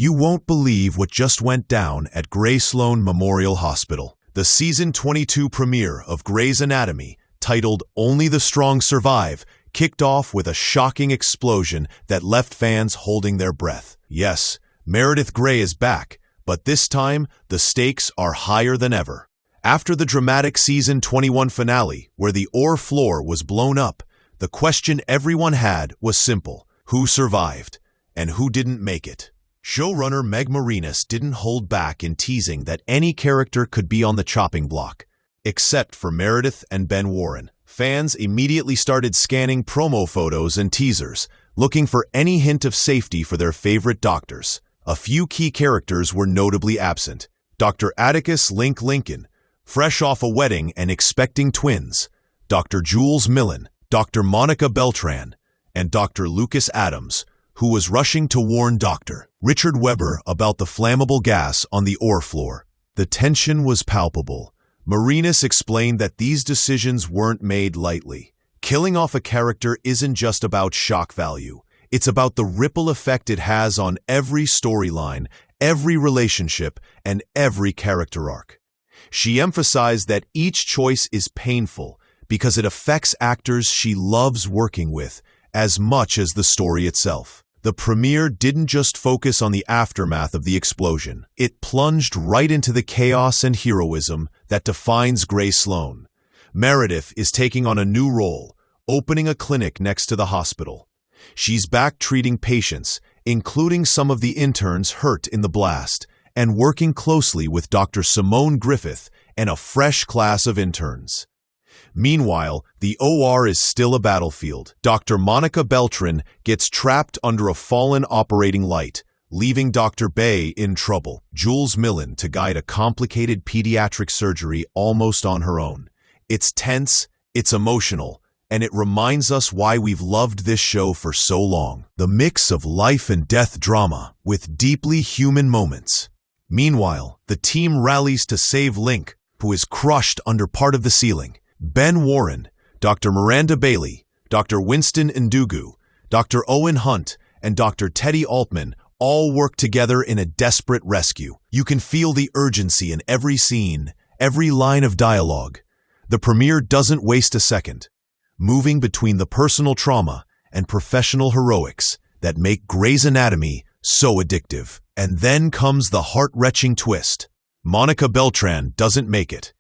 You won't believe what just went down at Gray Sloan Memorial Hospital. The Season 22 premiere of Grey's Anatomy, titled Only the Strong Survive, kicked off with a shocking explosion that left fans holding their breath. Yes, Meredith Grey is back, but this time the stakes are higher than ever. After the dramatic Season 21 finale, where the ore floor was blown up, the question everyone had was simple: who survived, and who didn't make it? Showrunner Meg Marinus didn't hold back in teasing that any character could be on the chopping block, except for Meredith and Ben Warren. Fans immediately started scanning promo photos and teasers, looking for any hint of safety for their favorite doctors. A few key characters were notably absent. Dr. Atticus Link Lincoln, fresh off a wedding and expecting twins, Dr. Jules Millen, Dr. Monica Beltran, and Dr. Lucas Adams, who was rushing to warn Dr. Richard Webber about the flammable gas on the ore floor. The tension was palpable. Marinus explained that these decisions weren't made lightly. Killing off a character isn't just about shock value. It's about the ripple effect it has on every storyline, every relationship, and every character arc. She emphasized that each choice is painful because it affects actors she loves working with as much as the story itself. The premiere didn't just focus on the aftermath of the explosion. It plunged right into the chaos and heroism that defines Gray Sloan. Meredith is taking on a new role, opening a clinic next to the hospital. She's back treating patients, including some of the interns hurt in the blast, and working closely with Dr. Simone Griffith and a fresh class of interns. Meanwhile, the OR is still a battlefield. Dr. Monica Beltran gets trapped under a fallen operating light, leaving Dr. Bay in trouble. Jules Millen to guide a complicated pediatric surgery almost on her own. It's tense, it's emotional, and it reminds us why we've loved this show for so long. The mix of life and death drama with deeply human moments. Meanwhile, the team rallies to save Link, who is crushed under part of the ceiling. Ben Warren, Dr. Miranda Bailey, Dr. Winston Ndugu, Dr. Owen Hunt, and Dr. Teddy Altman all work together in a desperate rescue. You can feel the urgency in every scene, every line of dialogue. The premiere doesn't waste a second, moving between the personal trauma and professional heroics that make Grey's Anatomy so addictive. And then comes the heart-wrenching twist. Monica Beltran doesn't make it.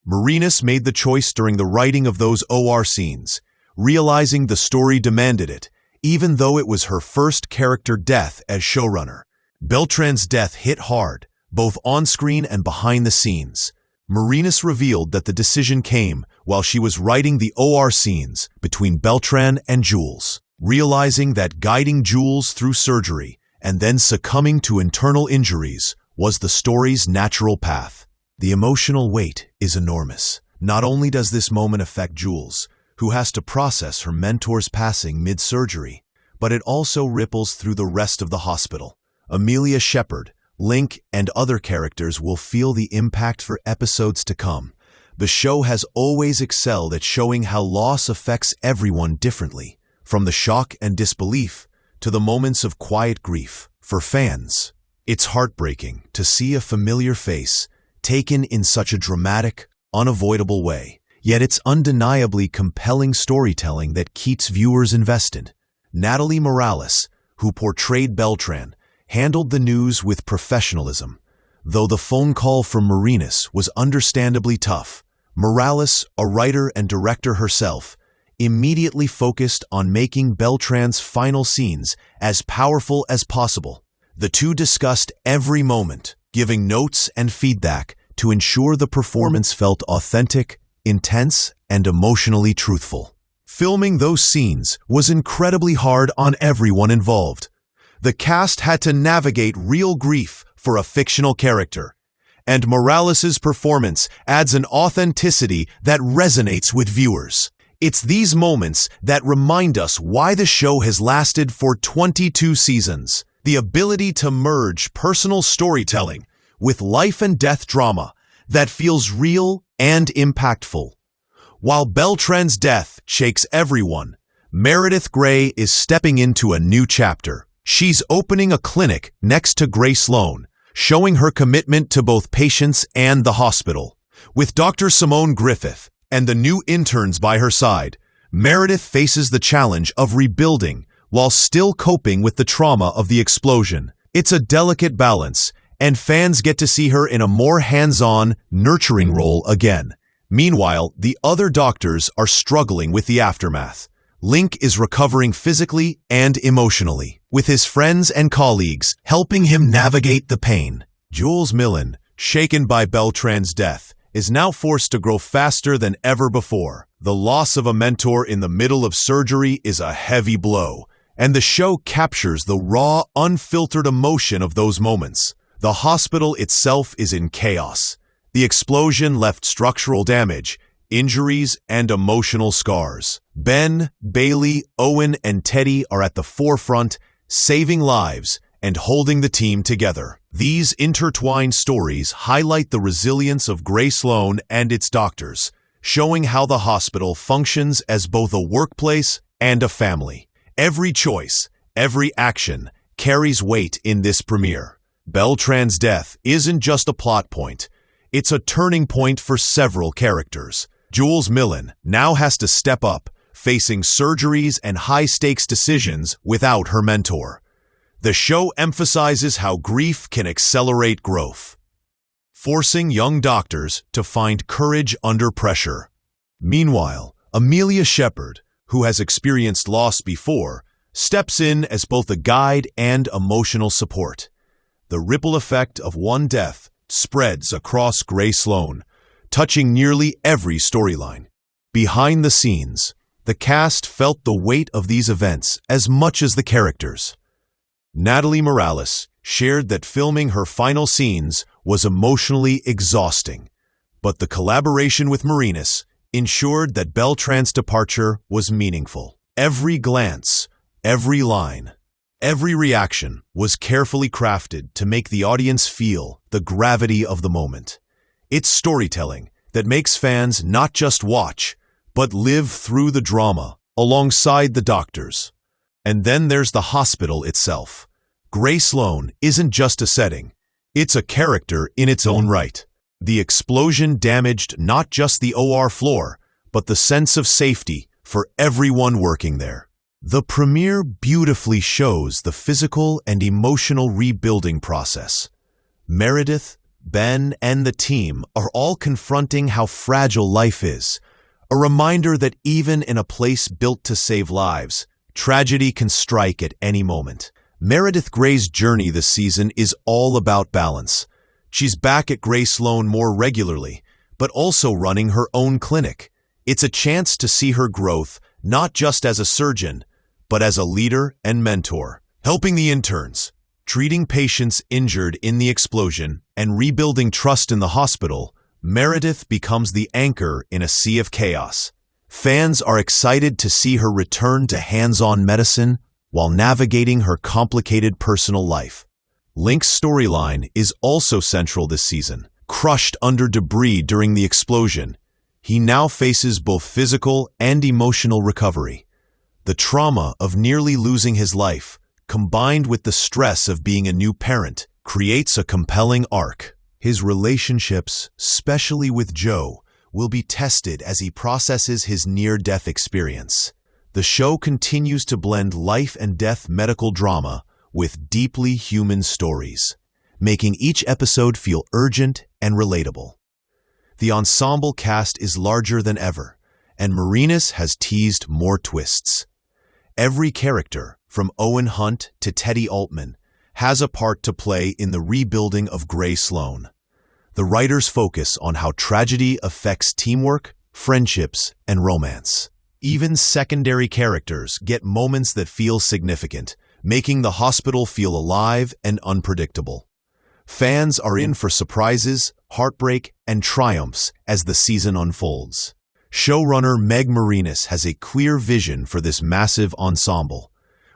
Marinus made the choice during the writing of those OR scenes, realizing the story demanded it, even though it was her first character death as showrunner. Beltran's death hit hard, both on-screen and behind the scenes. Marinus revealed that the decision came while she was writing the OR scenes between Beltran and Jules, realizing that guiding Jules through surgery and then succumbing to internal injuries was the story's natural path. The emotional weight is enormous. Not only does this moment affect Jules, who has to process her mentor's passing mid-surgery, but it also ripples through the rest of the hospital. Amelia Shepherd, Link, and other characters will feel the impact for episodes to come. The show has always excelled at showing how loss affects everyone differently, from the shock and disbelief to the moments of quiet grief. For fans, it's heartbreaking to see a familiar face taken in such a dramatic, unavoidable way. Yet it's undeniably compelling storytelling that keeps viewers invested. Natalie Morales, who portrayed Beltran, handled the news with professionalism. Though the phone call from Marinus was understandably tough, Morales, a writer and director herself, immediately focused on making Beltran's final scenes as powerful as possible. The two discussed every moment, giving notes and feedback to ensure the performance felt authentic, intense, and emotionally truthful. Filming those scenes was incredibly hard on everyone involved. The cast had to navigate real grief for a fictional character, and Morales' performance adds an authenticity that resonates with viewers. It's these moments that remind us why the show has lasted for 22 seasons. The ability to merge personal storytelling with life and death drama that feels real and impactful. While Beltran's death shakes everyone, Meredith Grey is stepping into a new chapter. She's opening a clinic next to Grace Sloan, showing her commitment to both patients and the hospital. With Dr. Simone Griffith and the new interns by her side, Meredith faces the challenge of rebuilding while still coping with the trauma of the explosion. It's a delicate balance, and fans get to see her in a more hands-on, nurturing role again. Meanwhile, the other doctors are struggling with the aftermath. Link is recovering physically and emotionally, with his friends and colleagues helping him navigate the pain. Jules Millen, shaken by Beltran's death, is now forced to grow faster than ever before. The loss of a mentor in the middle of surgery is a heavy blow, and the show captures the raw, unfiltered emotion of those moments. The hospital itself is in chaos. The explosion left structural damage, injuries, and emotional scars. Ben, Bailey, Owen, and Teddy are at the forefront, saving lives and holding the team together. These intertwined stories highlight the resilience of Grace Sloan and its doctors, showing how the hospital functions as both a workplace and a family. Every choice, every action, carries weight in this premiere. Beltran's death isn't just a plot point. It's a turning point for several characters. Jules Millen now has to step up, facing surgeries and high-stakes decisions without her mentor. The show emphasizes how grief can accelerate growth, forcing young doctors to find courage under pressure. Meanwhile, Amelia Shepherd, who has experienced loss before, steps in as both a guide and emotional support. The ripple effect of one death spreads across Grace Sloan, touching nearly every storyline. Behind the scenes, the cast felt the weight of these events as much as the characters. Natalie Morales shared that filming her final scenes was emotionally exhausting, but the collaboration with Meredith ensured that Beltran's departure was meaningful. Every glance, every line, every reaction was carefully crafted to make the audience feel the gravity of the moment. It's storytelling that makes fans not just watch, but live through the drama alongside the doctors. And then there's the hospital itself. Grace Sloan isn't just a setting, it's a character in its own right. The explosion damaged not just the OR floor, but the sense of safety for everyone working there. The premiere beautifully shows the physical and emotional rebuilding process. Meredith, Ben, and the team are all confronting how fragile life is, a reminder that even in a place built to save lives, tragedy can strike at any moment. Meredith Gray's journey this season is all about balance. She's back at Grace Sloan more regularly, but also running her own clinic. It's a chance to see her growth, not just as a surgeon, but as a leader and mentor, helping the interns, treating patients injured in the explosion, and rebuilding trust in the hospital. Meredith becomes the anchor in a sea of chaos. Fans are excited to see her return to hands-on medicine while navigating her complicated personal life. Link's storyline is also central this season. Crushed under debris during the explosion, he now faces both physical and emotional recovery. The trauma of nearly losing his life, combined with the stress of being a new parent, creates a compelling arc. His relationships, especially with Joe, will be tested as he processes his near-death experience. The show continues to blend life and death medical drama with deeply human stories, making each episode feel urgent and relatable. The ensemble cast is larger than ever, and Meredith has teased more twists. Every character, from Owen Hunt to Teddy Altman, has a part to play in the rebuilding of Grace Sloan. The writers focus on how tragedy affects teamwork, friendships, and romance. Even secondary characters get moments that feel significant, making the hospital feel alive and unpredictable. Fans are in for surprises, heartbreak, and triumphs as the season unfolds. Showrunner Meg Meredith has a clear vision for this massive ensemble.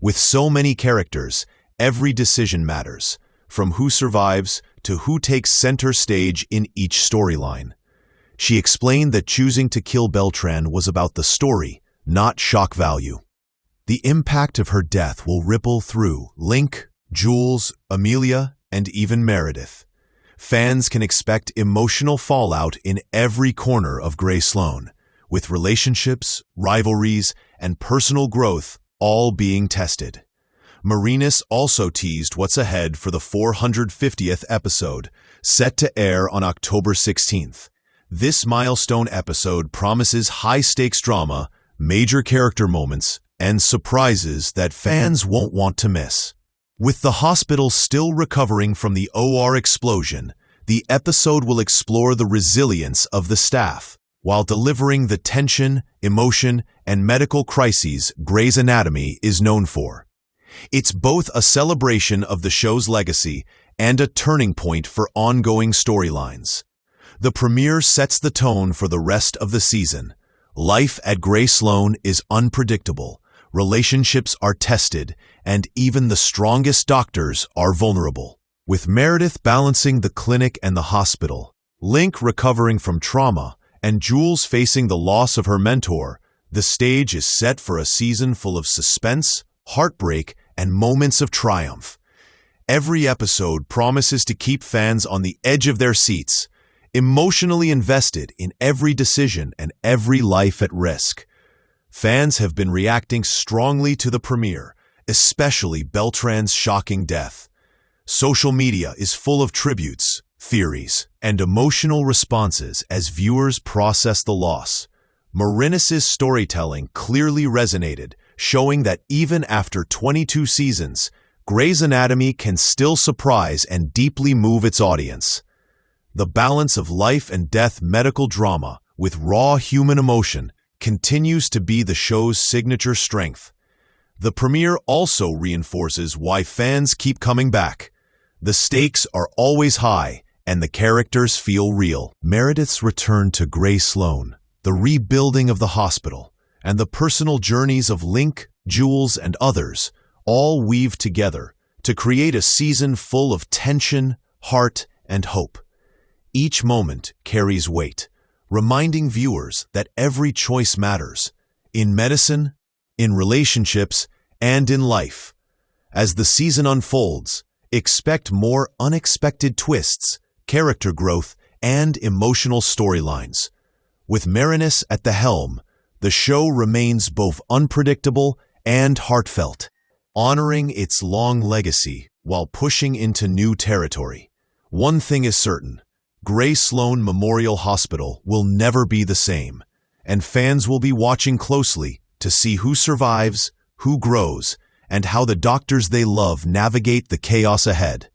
With so many characters, every decision matters, from who survives to who takes center stage in each storyline. She explained that choosing to kill Beltran was about the story, not shock value. The impact of her death will ripple through Link, Jules, Amelia, and even Meredith. Fans can expect emotional fallout in every corner of Grey Sloan, with relationships, rivalries, and personal growth all being tested. Meredith also teased what's ahead for the 450th episode, set to air on October 16th. This milestone episode promises high-stakes drama, major character moments, and surprises that fans won't want to miss. With the hospital still recovering from the OR explosion, the episode will explore the resilience of the staff, while delivering the tension, emotion, and medical crises Grey's Anatomy is known for. It's both a celebration of the show's legacy and a turning point for ongoing storylines. The premiere sets the tone for the rest of the season. Life at Grey Sloan is unpredictable, relationships are tested, and even the strongest doctors are vulnerable. With Meredith balancing the clinic and the hospital, Link recovering from trauma, and Jules facing the loss of her mentor, the stage is set for a season full of suspense, heartbreak, and moments of triumph. Every episode promises to keep fans on the edge of their seats, emotionally invested in every decision and every life at risk. Fans have been reacting strongly to the premiere, especially Beltran's shocking death. Social media is full of tributes, theories, and emotional responses as viewers process the loss. Meredith's storytelling clearly resonated, showing that even after 22 seasons, Grey's Anatomy can still surprise and deeply move its audience. The balance of life and death medical drama with raw human emotion continues to be the show's signature strength. The premiere also reinforces why fans keep coming back. The stakes are always high, and the characters feel real. Meredith's return to Grey Sloan, the rebuilding of the hospital, and the personal journeys of Link, Jules, and others all weave together to create a season full of tension, heart, and hope. Each moment carries weight, reminding viewers that every choice matters, in medicine, in relationships, and in life. As the season unfolds, expect more unexpected twists, character growth, and emotional storylines. With Meredith at the helm, the show remains both unpredictable and heartfelt, honoring its long legacy while pushing into new territory. One thing is certain: Grey Sloan Memorial Hospital will never be the same, and fans will be watching closely to see who survives, who grows, and how the doctors they love navigate the chaos ahead.